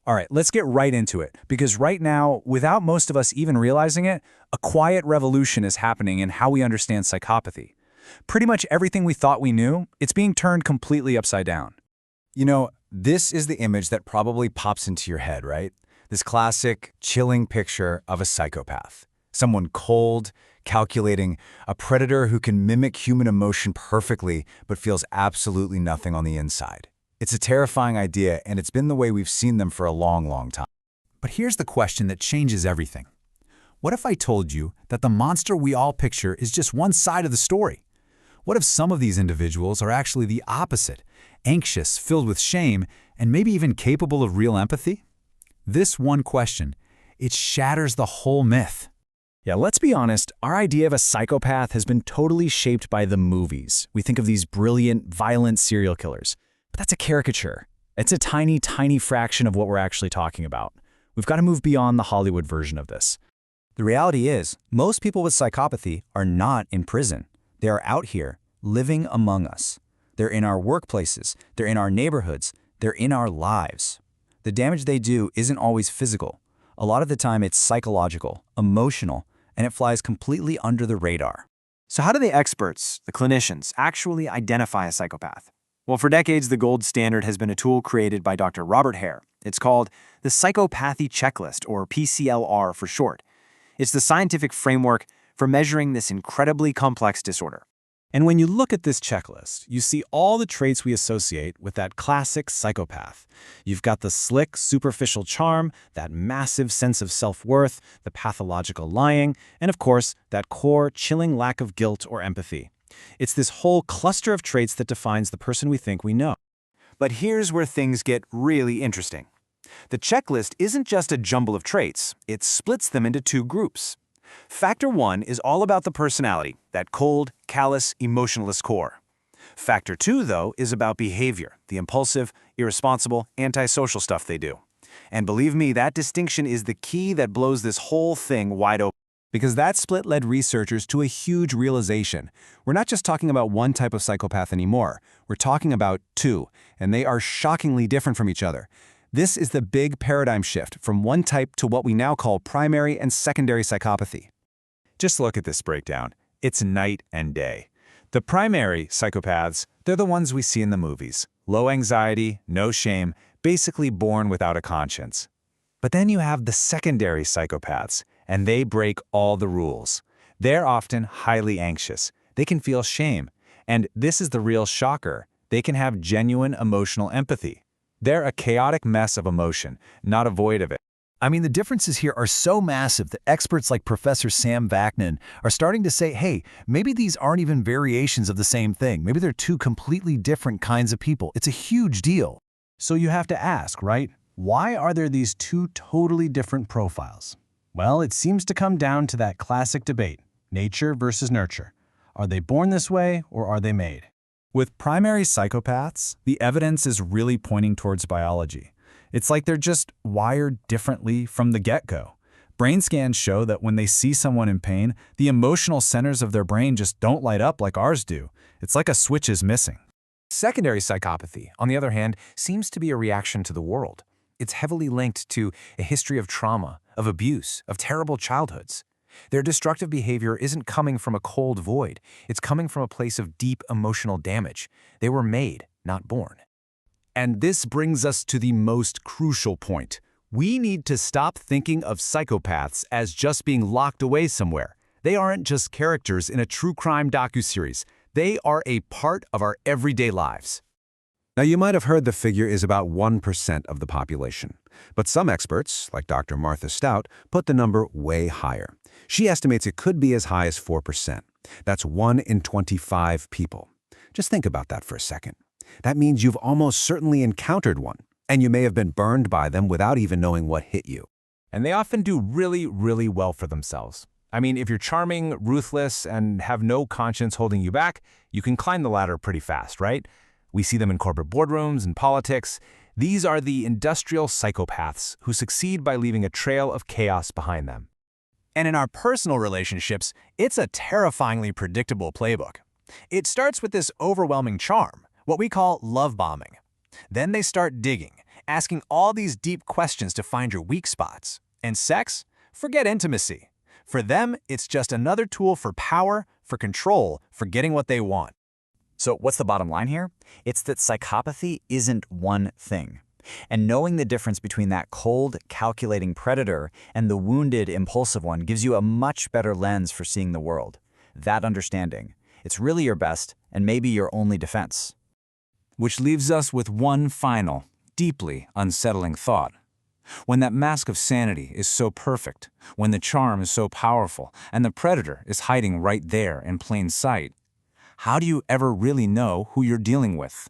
All right, let's get right into it, because right now, without most of us even realizing it, a quiet revolution is happening in how we understand psychopathy. Pretty much everything we thought we knew, it's being turned completely upside down. You know, this is the image that probably pops into your head, right? This classic, chilling picture of a psychopath. Someone cold, calculating, a predator who can mimic human emotion perfectly but feels absolutely nothing on the inside. It's a terrifying idea, and it's been the way we've seen them for a long, long time. But here's the question that changes everything. What if I told you that the monster we all picture is just one side of the story? What if some of these individuals are actually the opposite, anxious, filled with shame, and maybe even capable of real empathy? This one question, it shatters the whole myth. Yeah, let's be honest, our idea of a psychopath has been totally shaped by the movies. We think of these brilliant, violent serial killers. But that's a caricature. It's a tiny, tiny fraction of what we're actually talking about. We've got to move beyond the Hollywood version of this. The reality is, most people with psychopathy are not in prison. They are out here, living among us. They're in our workplaces, they're in our neighborhoods, they're in our lives. The damage they do isn't always physical. A lot of the time it's psychological, emotional, and it flies completely under the radar. So how do the experts, the clinicians, actually identify a psychopath? Well, for decades, the gold standard has been a tool created by Dr. Robert Hare. It's called the Psychopathy Checklist, or PCLR for short. It's the scientific framework for measuring this incredibly complex disorder. And when you look at this checklist, you see all the traits we associate with that classic psychopath. You've got the slick, superficial charm, that massive sense of self-worth, the pathological lying, and of course, that core, chilling lack of guilt or empathy. It's this whole cluster of traits that defines the person we think we know. But here's where things get really interesting. The checklist isn't just a jumble of traits, it splits them into two groups. Factor 1 is all about the personality, that cold, callous, emotionless core. Factor 2, though, is about behavior, the impulsive, irresponsible, antisocial stuff they do. And believe me, that distinction is the key that blows this whole thing wide open. Because that split led researchers to a huge realization. We're not just talking about one type of psychopath anymore. We're talking about two, and they are shockingly different from each other. This is the big paradigm shift from one type to what we now call primary and secondary psychopathy. Just look at this breakdown. It's night and day. The primary psychopaths, they're the ones we see in the movies. Low anxiety, no shame, basically born without a conscience. But then you have the secondary psychopaths, and they break all the rules. They're often highly anxious. They can feel shame. And this is the real shocker. They can have genuine emotional empathy. They're a chaotic mess of emotion, not a void of it. I mean, the differences here are so massive that experts like Professor Sam Vaknin are starting to say, hey, maybe these aren't even variations of the same thing. Maybe they're two completely different kinds of people. It's a huge deal. So you have to ask, right? Why are there these two totally different profiles? Well, it seems to come down to that classic debate, nature versus nurture. Are they born this way or are they made? With primary psychopaths, the evidence is really pointing towards biology. It's like they're just wired differently from the get-go. Brain scans show that when they see someone in pain, the emotional centers of their brain just don't light up like ours do. It's like a switch is missing. Secondary psychopathy, on the other hand, seems to be a reaction to the world. It's heavily linked to a history of trauma, of abuse, of terrible childhoods. Their destructive behavior isn't coming from a cold void. It's coming from a place of deep emotional damage. They were made, not born. And this brings us to the most crucial point. We need to stop thinking of psychopaths as just being locked away somewhere. They aren't just characters in a true crime docuseries. They are a part of our everyday lives. Now, you might have heard the figure is about 1% of the population. But some experts, like Dr. Martha Stout, put the number way higher. She estimates it could be as high as 4%. That's 1 in 25 people. Just think about that for a second. That means you've almost certainly encountered one, and you may have been burned by them without even knowing what hit you. And they often do really, really well for themselves. I mean, if you're charming, ruthless, and have no conscience holding you back, you can climb the ladder pretty fast, right? We see them in corporate boardrooms and politics. These are the industrial psychopaths who succeed by leaving a trail of chaos behind them. And in our personal relationships, it's a terrifyingly predictable playbook. It starts with this overwhelming charm, what we call love bombing. Then they start digging, asking all these deep questions to find your weak spots. And sex? Forget intimacy. For them, it's just another tool for power, for control, for getting what they want. So what's the bottom line here? It's that psychopathy isn't one thing. And knowing the difference between that cold, calculating predator and the wounded, impulsive one gives you a much better lens for seeing the world. That understanding, it's really your best and maybe your only defense. Which leaves us with one final, deeply unsettling thought. When that mask of sanity is so perfect, when the charm is so powerful, and the predator is hiding right there in plain sight, how do you ever really know who you're dealing with?